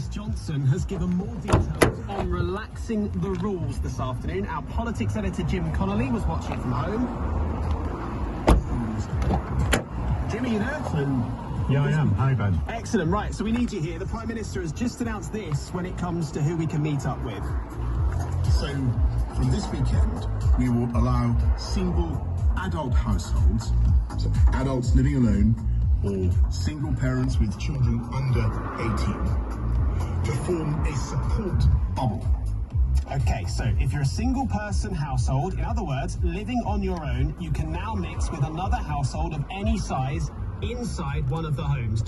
Boris Johnson has given more details on relaxing the rules this afternoon. Our politics editor Jim Connolly was watching from home. Jim, are you there? Yeah, I am. Hi, Ben. Excellent. Right, so we need you here. The Prime Minister has just announced this when it comes to who we can meet up with. So, from this weekend, we will allow single adult households, so adults living alone, or single parents with children under 18, to form a support bubble. Okay, so if you're a single person household, in other words, living on your own, you can now mix with another household of any size inside one of the homes.